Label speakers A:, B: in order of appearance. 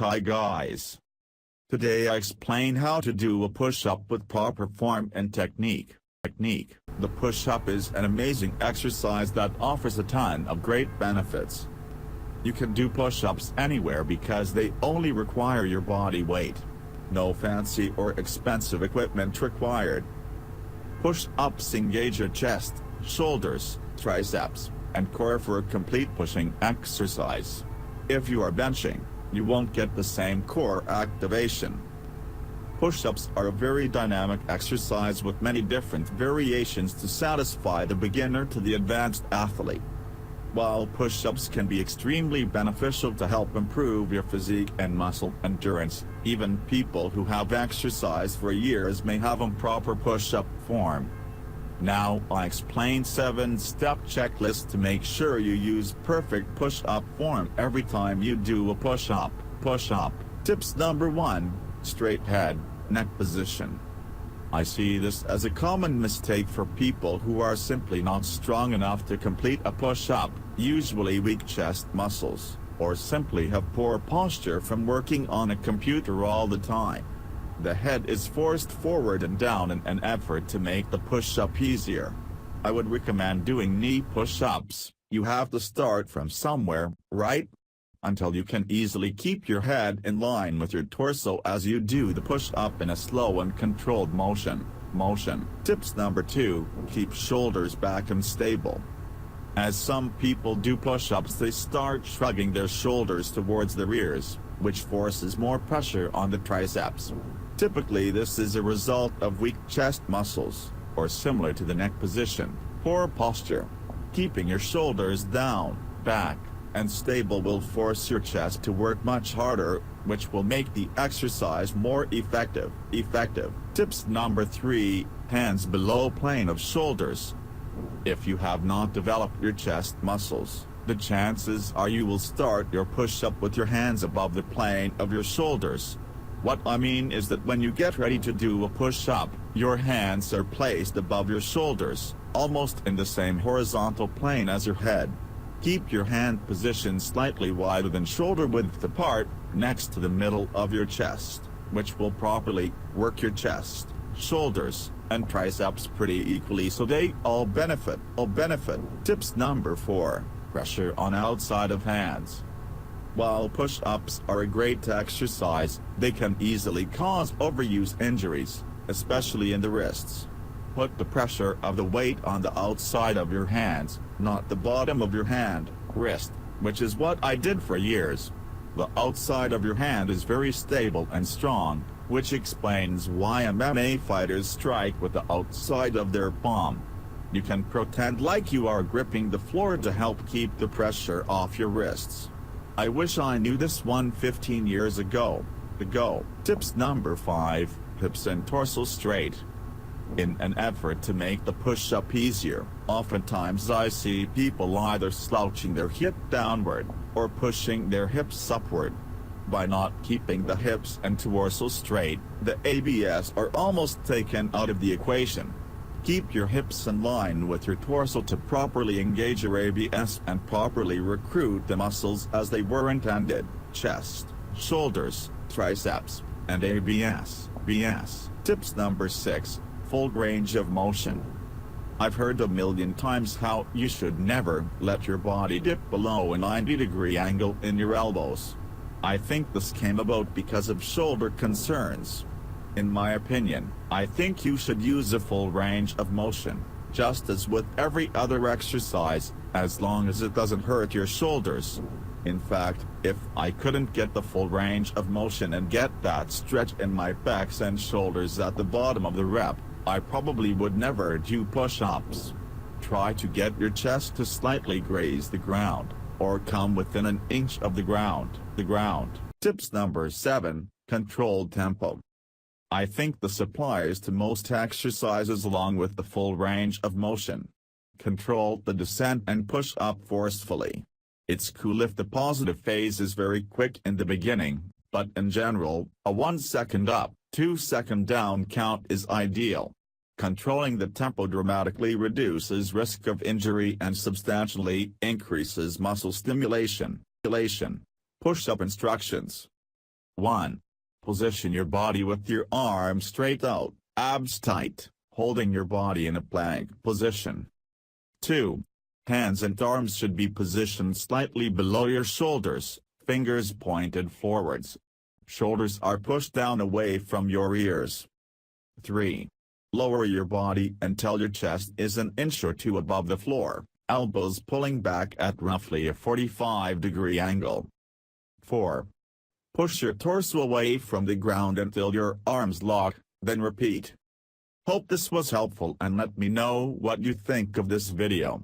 A: Hi guys. Today I explain how to do a push-up with proper form and technique. The push-up is an amazing exercise that offers a ton of great benefits. You can do push-ups anywhere because they only require your body weight. No fancy or expensive equipment required. Push-ups engage your chest, shoulders, triceps, and core for a complete pushing exercise. If you are benching, you won't get the same core activation. Push-ups are a very dynamic exercise with many different variations to satisfy the beginner to the advanced athlete. While push-ups can be extremely beneficial to help improve your physique and muscle endurance, even people who have exercised for years may have improper push-up form. Now I explain 7-step checklist to make sure you use perfect push-up form every time you do a push-up. Tips number 1, straight head, neck position. I see this as a common mistake for people who are simply not strong enough to complete a push-up, usually weak chest muscles, or simply have poor posture from working on a computer all the time. The head is forced forward and down in an effort to make the push-up easier. I would recommend doing knee push-ups. You have to start from somewhere, right? Until you can easily keep your head in line with your torso as you do the push-up in a slow and controlled motion. Tips number 2, keep shoulders back and stable. As some people do push-ups, they start shrugging their shoulders towards their ears, which forces more pressure on the triceps. Typically this is a result of weak chest muscles, or similar to the neck position, poor posture. Keeping your shoulders down, back, and stable will force your chest to work much harder, which will make the exercise more effective. Tips number 3, hands below plane of shoulders. If you have not developed your chest muscles, the chances are you will start your push-up with your hands above the plane of your shoulders. What I mean is that when you get ready to do a push-up, your hands are placed above your shoulders, almost in the same horizontal plane as your head. Keep your hand position slightly wider than shoulder width apart, next to the middle of your chest, which will properly work your chest, shoulders, and triceps pretty equally so they all benefit. Tips number 4, pressure on outside of hands. While push-ups are a great exercise, they can easily cause overuse injuries, especially in the wrists. Put the pressure of the weight on the outside of your hands, not the bottom of your hand, wrist, which is what I did for years. The outside of your hand is very stable and strong, which explains why MMA fighters strike with the outside of their palm. You can pretend like you are gripping the floor to help keep the pressure off your wrists. I wish I knew this one 15 years ago. Tips number 5, hips and torso straight. In an effort to make the push-up easier, oftentimes I see people either slouching their hip downward, or pushing their hips upward. By not keeping the hips and torso straight, the abs are almost taken out of the equation. Keep your hips in line with your torso to properly engage your abs and properly recruit the muscles as they were intended: chest, shoulders, triceps, and abs. Tips number 6, full range of motion. I've heard a million times how you should never let your body dip below a 90-degree angle in your elbows. I think this came about because of shoulder concerns. In my opinion, I think you should use a full range of motion, just as with every other exercise, as long as it doesn't hurt your shoulders. In fact, if I couldn't get the full range of motion and get that stretch in my pecs and shoulders at the bottom of the rep, I probably would never do push-ups. Try to get your chest to slightly graze the ground, or come within an inch of the ground. Tips number 7, controlled tempo. I think this applies to most exercises along with the full range of motion. Control the descent and push up forcefully. It's cool if the positive phase is very quick in the beginning, but in general, a 1 second up, 2 second down count is ideal. Controlling the tempo dramatically reduces risk of injury and substantially increases muscle stimulation. Push-up instructions. 1. Position your body with your arms straight out, abs tight, holding your body in a plank position. 2. Hands and arms should be positioned slightly below your shoulders, fingers pointed forwards. Shoulders are pushed down away from your ears. 3. Lower your body until your chest is an inch or two above the floor, elbows pulling back at roughly a 45-degree angle. 4. Push your torso away from the ground until your arms lock, then repeat. Hope this was helpful and let me know what you think of this video.